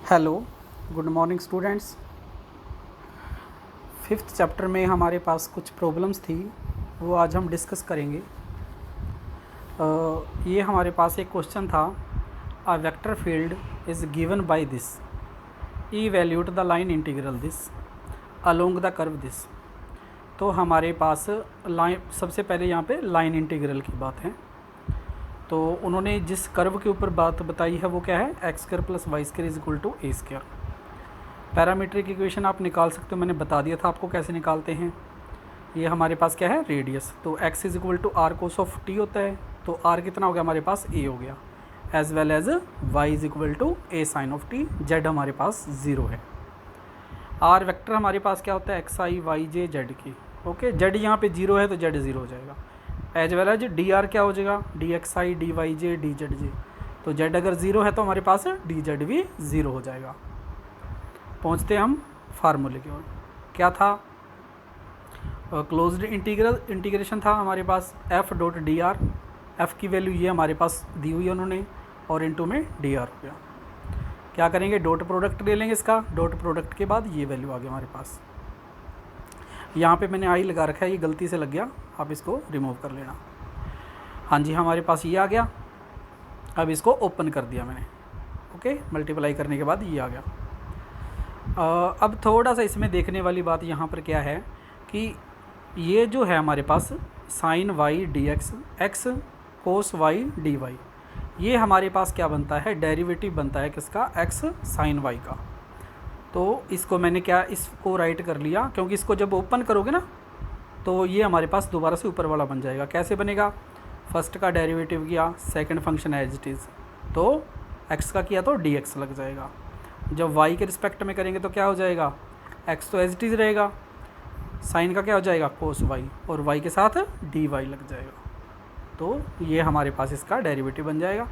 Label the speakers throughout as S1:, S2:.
S1: Hello, good morning students. Fifth chapter में हमारे पास कुछ प्रॉब्लम्स थी, वो आज हम डिस्कस करेंगे। ये हमारे पास एक क्वेश्चन था, a vector field is given by this, evaluate the line integral this along the curve this. तो हमारे पास लाइन, सबसे पहले यहाँ पे लाइन इंटीग्रल की बात है। तो उन्होंने जिस कर्व के ऊपर बात बताई है वो क्या है, x square plus y square is equal to a square. Parametric equation आप निकाल सकते हो, मैंने बता दिया था आपको कैसे निकालते हैं। ये हमारे पास क्या है, रेडियस। तो x is equal to r cos of t होता है, तो r कितना हो गया हमारे पास, a हो गया। As well as y is equal to a sine of t, z हमारे पास 0 है। r वेक्टर हमारे पास क्या होता है, एक्स आई वाई जे जेड की। ओके, z यहाँ पे 0 है तो z 0 हो जाएगा। एज वेल एज dr क्या हो जाएगा, D X I D Y J D Z J. तो z अगर 0 है तो हमारे पास डी जेड भी 0 हो जाएगा। पहुँचते हैं हम फार्मूले की ओर। क्या था, क्लोज्ड इंटीग्रेशन था हमारे पास, F dot D R. F की वैल्यू ये हमारे पास दी हुई है उन्होंने, और इनटू में डी आर हो गया। क्या करेंगे, डॉट प्रोडक्ट ले लेंगे इसका, डॉट प्रोडक्ट के बाद ये वैल्यू आ गई हमारे पास। यहाँ पे मैंने आई लगा रखा है, ये गलती से लग गया, आप इसको रिमूव कर लेना। हाँ जी, हमारे पास ये आ गया। अब इसको ओपन कर दिया मैंने। ओके, मल्टीप्लाई करने के बाद ये आ गया। अब थोड़ा सा इसमें देखने वाली बात यहाँ पर क्या है कि ये जो है हमारे पास sine Y D X, X cos Y D Y, ये हमारे पास क्या बनता है, डेरिवेटिव बनता है किसका, एक्स साइन वाई का। तो इसको मैंने क्या, इसको राइट कर लिया, क्योंकि इसको जब ओपन करोगे ना तो ये हमारे पास दोबारा से ऊपर वाला बन जाएगा। कैसे बनेगा, फर्स्ट का डेरिवेटिव किया, second function as it is, तो एक्स का किया तो डी एक्स लग जाएगा। जब y के रिस्पेक्ट में करेंगे तो क्या हो जाएगा, x तो एज इट इज़ रहेगा, साइन का क्या हो जाएगा, कोस y, और y के साथ dy लग जाएगा। तो ये हमारे पास इसका डेरिवेटिव बन जाएगा।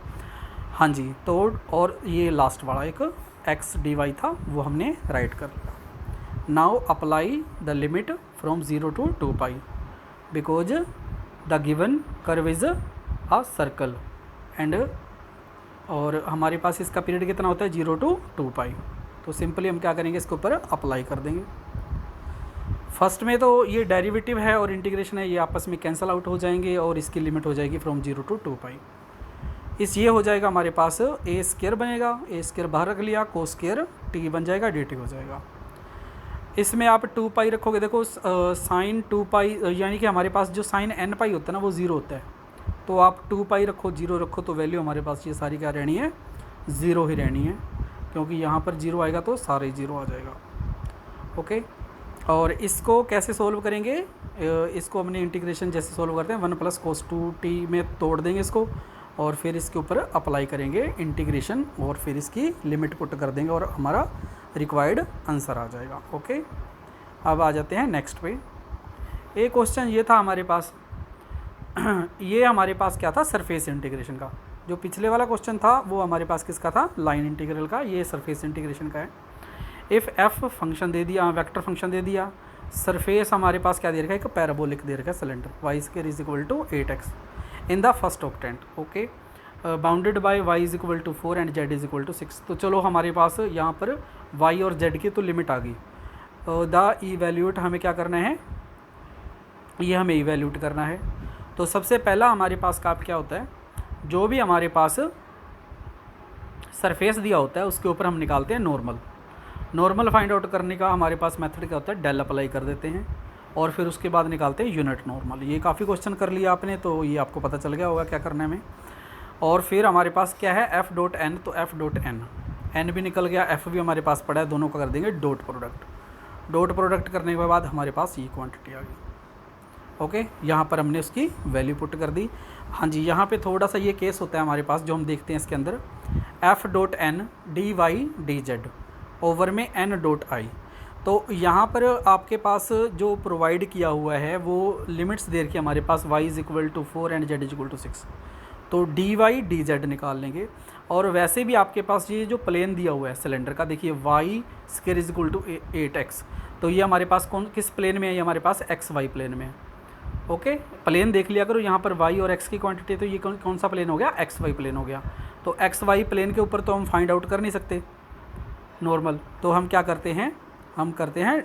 S1: हाँ जी, तो और ये लास्ट वाला एक x dy था वो हमने राइट कर लिया। Now apply the limit from 0 to 2 pi, because the given curve is a circle and, और हमारे पास इसका पीरियड कितना होता है, 0 to 2 पाई। तो सिंपली हम क्या करेंगे, इसके ऊपर अप्लाई कर देंगे। फर्स्ट में तो ये डेरिवेटिव है और इंटीग्रेशन है, ये आपस में कैंसिल आउट हो जाएंगे और इसकी लिमिट हो जाएगी फ्रॉम 0 to 2 पाई। ये हो जाएगा हमारे पास ए स्क्वायर बनेगा, ए स्क्वायर बाहर रख लिया, को स्क्वायर टी बन जाएगा, डी टी हो जाएगा। इसमें आप 2 पाई रखोगे, देखो साइन 2 पाई, यानी कि हमारे पास जो साइन एन पाई होता है ना वो 0 होता है, तो आप 2 पाई रखो, 0 रखो, तो वैल्यू हमारे पास ये सारी क्या रहनी है, 0 ही रहनी है, क्योंकि यहाँ पर 0 आएगा तो सारे 0 आ जाएगा। ओके, और इसको कैसे सोल्व करेंगे, इसको हमने इंटीग्रेशन जैसे सोल्व करते हैं, 1 प्लस कोस 2t में तोड़ देंगे इसको, और फिर इसके ऊपर अप्लाई करेंगे इंटीग्रेशन, और फिर इसकी लिमिट पुट कर देंगे और हमारा रिक्वायर्ड आंसर आ जाएगा। ओके, अब आ जाते हैं नेक्स्ट पे। एक क्वेश्चन ये था हमारे पास, ये हमारे पास क्या था, सरफेस इंटीग्रेशन का। जो पिछले वाला क्वेश्चन था वो हमारे पास किसका था, लाइन इंटीग्रल का, ये सरफेस इंटीग्रेशन का है। इफ़ एफ फंक्शन दे दिया, वेक्टर फंक्शन दे दिया, सरफेस हमारे पास क्या दे रखा है, एक पैराबोलिक दे रखा है cylinder, y square is equal to 8x in the first octant. Okay, bounded by y is equal to 4 and z is equal to 6। तो चलो हमारे पास यहाँ पर y और z की तो लिमिट आ गई। द इवैल्यूएट हमें क्या करना है, ये हमें इवैल्यूएट करना है। तो सबसे पहला हमारे पास का क्या होता है, जो भी हमारे पास सरफेस दिया होता है उसके ऊपर हम निकालते हैं नॉर्मल। नॉर्मल फाइंड आउट करने का हमारे पास मेथड क्या होता है, डेल अप्लाई कर देते हैं और फिर उसके बाद निकालते हैं यूनिट नॉर्मल। ये काफ़ी क्वेश्चन कर लिया आपने, तो ये आपको पता चल गया होगा क्या करना है हमें। और फिर हमारे पास क्या है, एफ डॉट एन, तो एफ डॉट एन, एन भी निकल गया, एफ भी हमारे पास पड़ा है, दोनों का कर देंगे डॉट प्रोडक्ट। डॉट प्रोडक्ट करने के बाद हमारे पास ये क्वांटिटी आ गई। ओके, यहाँ पर हमने उसकी वैल्यू पुट कर दी। हाँ जी, यहाँ पे थोड़ा सा ये केस होता है हमारे पास जो हम देखते हैं इसके अंदर, f dot n d y d z over में एन डॉट आई। तो यहाँ पर आपके पास जो प्रोवाइड किया हुआ है वो लिमिट्स दे रखी है हमारे पास, y is equal to 4 and z is equal to 6, तो डी वाई डी जेड निकाल लेंगे। और वैसे भी आपके पास ये जो प्लेन दिया हुआ है सिलेंडर का, देखिए y square is equal to 8x, तो ये हमारे पास किस प्लेन में है, ये हमारे पास एक्स वाई प्लेन में है। ओके, प्लेन देख लिया करो, यहाँ पर y और x की क्वांटिटी, तो ये कौन सा प्लेन हो गया, एक्स वाई प्लेन हो गया। तो एक्स वाई प्लेन के ऊपर तो हम फाइंड आउट कर नहीं सकते, नॉर्मल, तो हम क्या करते हैं, हम करते हैं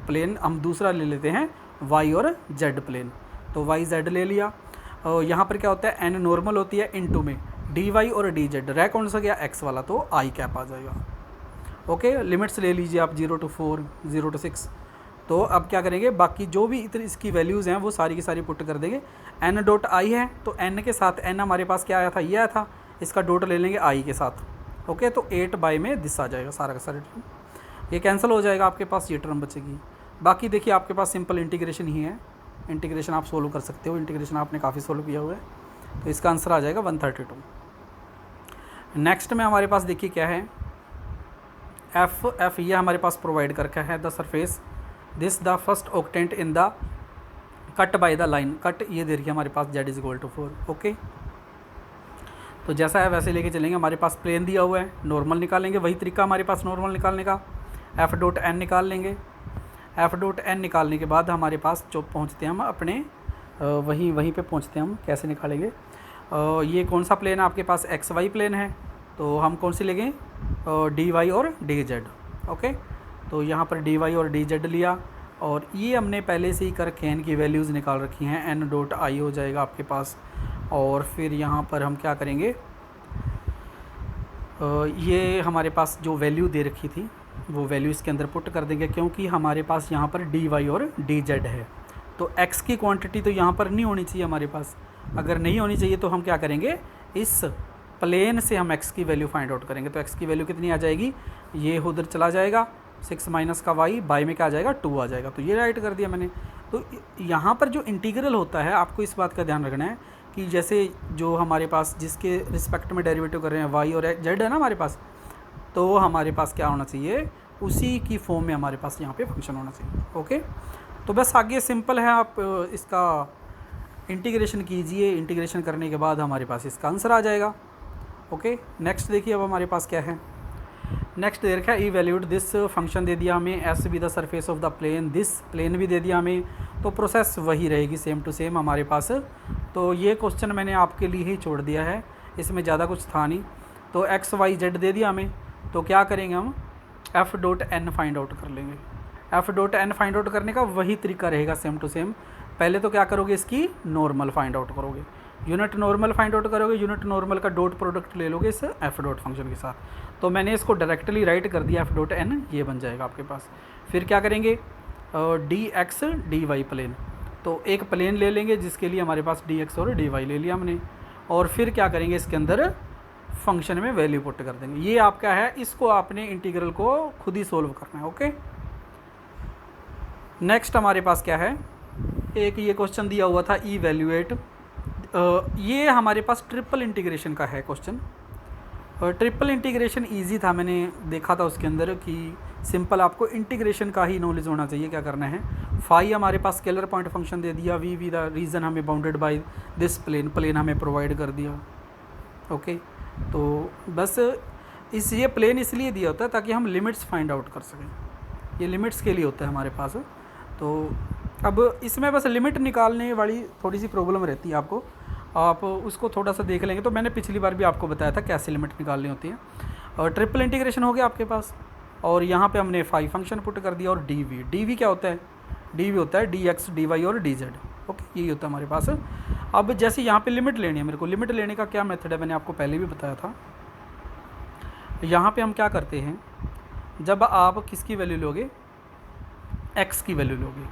S1: प्लेन, हम दूसरा ले लेते हैं वाई और जेड प्लेन। तो वाई जेड ले लिया, और यहाँ पर क्या होता है एन नॉर्मल होती है इनटू में डी वाई और डी जेड, रह कौन सा गया एक्स वाला, तो आई कैप आ जाएगा। ओके, लिमिट्स ले लीजिए आप 0 to 4, 0 to 6। तो अब क्या करेंगे, बाकी जो भी इतनी इसकी वैल्यूज़ हैं वो सारी की सारी पुट कर देंगे। एन डॉट आई है तो एन के साथ एन हमारे पास क्या आया था, ये आया था, इसका डॉट ले लेंगे आई के साथ। ओके, तो 8 बाई में दिस आ जाएगा सारा का सारा टर्म, ये कैंसिल हो जाएगा, आपके पास ये टर्म बचेगी। बाकी देखिए आपके पास सिंपल इंटीग्रेशन ही है, इंटीग्रेशन आप सोल्व कर सकते हो, इंटीग्रेशन आपने काफ़ी सोल्व किया हुआ है, तो इसका आंसर आ जाएगा 132। नेक्स्ट में हमारे पास देखिए क्या है, एफ ये हमारे पास प्रोवाइड करके है, the surface this the first octant in the cut by the line, cut ये दे रही है हमारे पास z=4। ओके, तो जैसा है वैसे लेके चलेंगे। हमारे पास प्लेन दिया हुआ है, नॉर्मल निकालेंगे, वही तरीका हमारे पास नॉर्मल निकालने का, एफ डॉट एन निकाल लेंगे। एफ डॉट एन निकालने के बाद हमारे पास जो पहुंचते हैं हम अपने वहीं पे पहुंचते हैं हम, कैसे निकालेंगे, ये कौन सा प्लेन है आपके पास, एक्स वाई प्लेन है, तो हम कौन सी लेंगे, डी वाई और डी जेड। ओके, तो यहाँ पर डी वाई और डी जेड लिया, और ये हमने पहले से ही करके एन की वैल्यूज़ निकाल रखी हैं, एन डॉट आई हो जाएगा आपके पास। और फिर यहाँ पर हम क्या करेंगे, ये हमारे पास जो वैल्यू दे रखी थी वो वैल्यू इसके अंदर पुट कर देंगे, क्योंकि हमारे पास यहाँ पर डी वाई और डी जेड है, तो एक्स की क्वांटिटी तो यहाँ पर नहीं होनी चाहिए हमारे पास। अगर नहीं होनी चाहिए तो हम क्या करेंगे, इस प्लेन से हम एक्स की वैल्यू फाइंड आउट करेंगे। तो एक्स की वैल्यू कितनी आ जाएगी, ये उधर चला जाएगा, 6 माइनस का वाई, बाई में क्या आ जाएगा 2 आ जाएगा, तो ये राइट कर दिया मैंने। तो यहाँ पर जो इंटीग्रल होता है आपको इस बात का ध्यान रखना है कि जैसे जो हमारे पास जिसके रिस्पेक्ट में डेरिवेटिव कर रहे हैं वाई और जेड है ना हमारे पास, तो हमारे पास क्या होना चाहिए, उसी की फॉर्म में हमारे पास यहाँ पे फंक्शन होना चाहिए। ओके, तो बस आगे सिंपल है, आप इसका इंटीग्रेशन कीजिए, इंटीग्रेशन करने के बाद हमारे पास इसका आंसर आ जाएगा। ओके, नेक्स्ट देखिए अब हमारे पास क्या है, नेक्स्ट दे रखा है इवैल्यूएट दिस फंक्शन दे दिया हमें, s be the surface of the plane, this plane भी दे दिया हमें, तो प्रोसेस वही रहेगी सेम टू सेम हमारे पास। तो ये क्वेश्चन मैंने आपके लिए ही छोड़ दिया है, इसमें ज़्यादा कुछ था नहीं। तो एक्स वाई जेड दे दिया हमें, तो क्या करेंगे हम f dot n find out कर लेंगे। F dot n find out करने का वही तरीका रहेगा सेम टू सेम। पहले तो क्या करोगे, इसकी नॉर्मल फाइंड आउट करोगे, यूनिट नॉर्मल फाइंड आउट करोगे, यूनिट नॉर्मल का डॉट प्रोडक्ट ले लोगे इस एफ डॉट फंक्शन के साथ। तो मैंने इसको डायरेक्टली राइट कर दिया, एफ डॉट एन ये बन जाएगा आपके पास। फिर क्या करेंगे, d x d y plane, तो एक प्लेन ले लेंगे जिसके लिए हमारे पास डी एक्स और डी वाई ले लिया हमने, और फिर क्या करेंगे, इसके अंदर फंक्शन में वैल्यू पुट कर देंगे। ये आपका है, इसको आपने इंटीग्रल को खुद ही सोल्व करना है। ओके, नेक्स्ट हमारे पास क्या है, एक ये क्वेश्चन दिया हुआ था इवैल्यूएट, ये हमारे पास ट्रिपल इंटीग्रेशन का है क्वेश्चन। ट्रिपल इंटीग्रेशन इजी था, मैंने देखा था उसके अंदर कि सिंपल आपको इंटीग्रेशन का ही नॉलेज होना चाहिए। क्या करना है, फाई हमारे पास स्केलर पॉइंट फंक्शन दे दिया, वी द रीजन हमें bounded by this plane, plane हमें प्रोवाइड कर दिया। ओके, तो बस ये प्लेन इसलिए दिया होता है ताकि हम लिमिट्स फाइंड आउट कर सकें, ये लिमिट्स के लिए होता है हमारे पास। तो अब इसमें बस लिमिट निकालने वाली थोड़ी सी प्रॉब्लम रहती है आपको, आप उसको थोड़ा सा देख लेंगे। तो मैंने पिछली बार भी आपको बताया था कैसे लिमिट निकालनी होती है। और ट्रिपल इंटीग्रेशन हो गया आपके पास, और यहाँ पे हमने फाई फंक्शन पुट कर दिया, और डी वी क्या होता है, डी वी होता है डी एक्स डी वाई और डी जेड। ओके, यही होता है हमारे पास। अब जैसे यहाँ पे लिमिट लेनी है मेरे को, लिमिट लेने का क्या मेथड है मैंने आपको पहले भी बताया था। यहाँ पे हम क्या करते हैं, जब आप किसकी वैल्यू लोगे, एक्स की वैल्यू लोगे,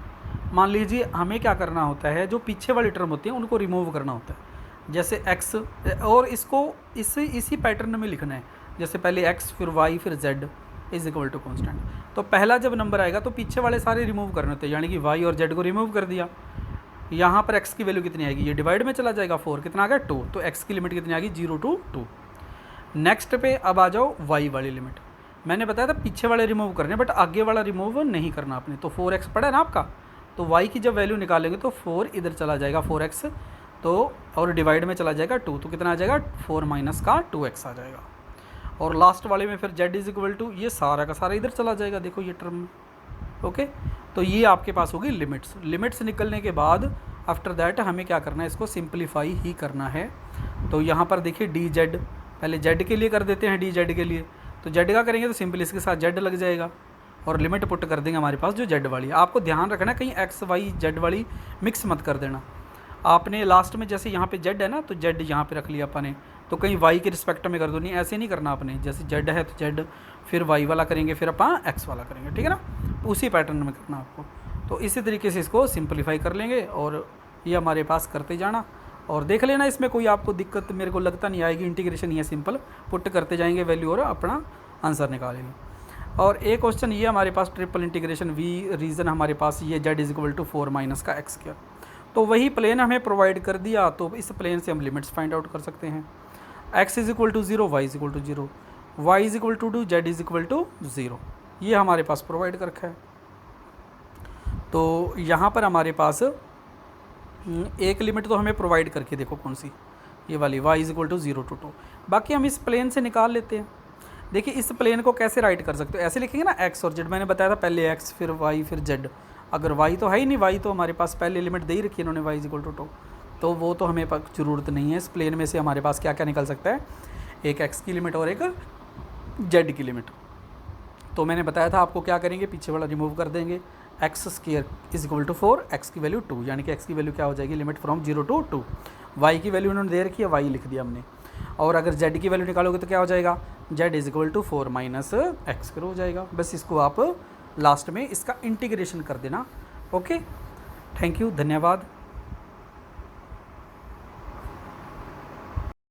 S1: मान लीजिए हमें क्या करना होता है, जो पीछे वाली टर्म होती है उनको रिमूव करना होता है। जैसे एक्स, और इसको इसी पैटर्न में लिखना है, जैसे पहले एक्स फिर वाई फिर z is equal to constant. तो पहला जब नंबर आएगा तो पीछे वाले सारे रिमूव करने होते हैं, यानी कि वाई और जेड को रिमूव कर दिया। यहाँ पर एक्स की वैल्यू कितनी आएगी, ये डिवाइड में चला जाएगा, 4 कितना आ गया 2, तो एक्स की लिमिट कितनी आ गई 0 to 2। नेक्स्ट पे अब आ जाओ वाई वाली लिमिट, मैंने बताया था पीछे वाले रिमूव करने, बट आगे वाला रिमूव नहीं करना आपने। तो 4x पड़ा है ना आपका, तो y की जब वैल्यू निकालेंगे तो 4 इधर चला जाएगा 4x, तो और डिवाइड में चला जाएगा 2, तो कितना आ जाएगा 4 माइनस का 2x आ जाएगा। और लास्ट वाले में फिर z इज इक्वल टू, ये सारा का सारा इधर चला जाएगा, देखो ये टर्म में। ओके, तो ये आपके पास होगी लिमिट्स। लिमिट्स निकलने के बाद आफ्टर दैट हमें क्या करना है, इसको सिंप्लीफाई ही करना है। तो यहाँ पर देखिए डी जेड, पहले जेड के लिए कर देते हैं, डी जेड के लिए, तो जेड का करेंगे तो सिंपल इसके साथ जेड लग जाएगा और लिमिट पुट कर देंगे हमारे पास जो जेड वाली है। आपको ध्यान रखना कहीं एक्स वाई जेड वाली मिक्स मत कर देना। आपने लास्ट में जैसे यहाँ पे जेड है ना, तो जेड यहाँ पे रख लिया अपने, तो कहीं वाई के रिस्पेक्ट में कर दो, नहीं ऐसे नहीं करना आपने। जैसे जेड है तो जेड, फिर वाई वाला करेंगे, फिर अपन एक्स वाला करेंगे, ठीक है ना। तो उसी पैटर्न में करना आपको। तो इसी तरीके से इसको सिंपलीफाई कर लेंगे और ये हमारे पास करते जाना और देख लेना इसमें कोई आपको दिक्कत मेरे को लगता नहीं आएगी। इंटीग्रेशन ही है सिंपल, पुट करते जाएंगे वैल्यू और अपना आंसर निकालेंगे। और एक क्वेश्चन ये हमारे पास ट्रिपल इंटीग्रेशन वी रीज़न हमारे पास ये z is equal to 4 minus का एक्स स्क्वायर। तो वही प्लेन हमें प्रोवाइड कर दिया, तो इस प्लेन से हम लिमिट्स फाइंड आउट कर सकते हैं। X is equal to 0, y is equal to 0, y is equal to 2, z is equal to 0, ये हमारे पास प्रोवाइड कर रखा है। तो यहाँ पर हमारे पास एक लिमिट तो हमें प्रोवाइड करके देखो कौन सी, ये वाली y is equal to 0 to 2। बाकी हम इस प्लेन से निकाल लेते हैं। देखिए इस प्लेन को कैसे राइट कर सकते हो, ऐसे लिखेंगे ना x और z, मैंने बताया था पहले x फिर y फिर z। अगर y तो है ही नहीं, y तो हमारे पास पहले लिमिट दे ही रखी है इन्होंने y इज इक्वल टू 2, तो वो तो हमें ज़रूरत नहीं है। इस प्लेन में से हमारे पास क्या क्या निकल सकता है, एक x की लिमिट और एक z की लिमिट। तो मैंने बताया था आपको क्या करेंगे, पीछे वाला रिमूव कर देंगे, x square is equal to 4, x की वैल्यू 2, यानी कि एक्स की वैल्यू क्या हो जाएगी, लिमिट फ्रॉम 0 to 2। वाई की वैल्यू उन्होंने दे रखी है, वाई लिख दिया हमने। और अगर जेड की वैल्यू निकालोगे तो क्या हो जाएगा, z is equal to 4 minus x square हो जाएगा। बस इसको आप लास्ट में इसका इंटीग्रेशन कर देना। ओके, थैंक यू, धन्यवाद।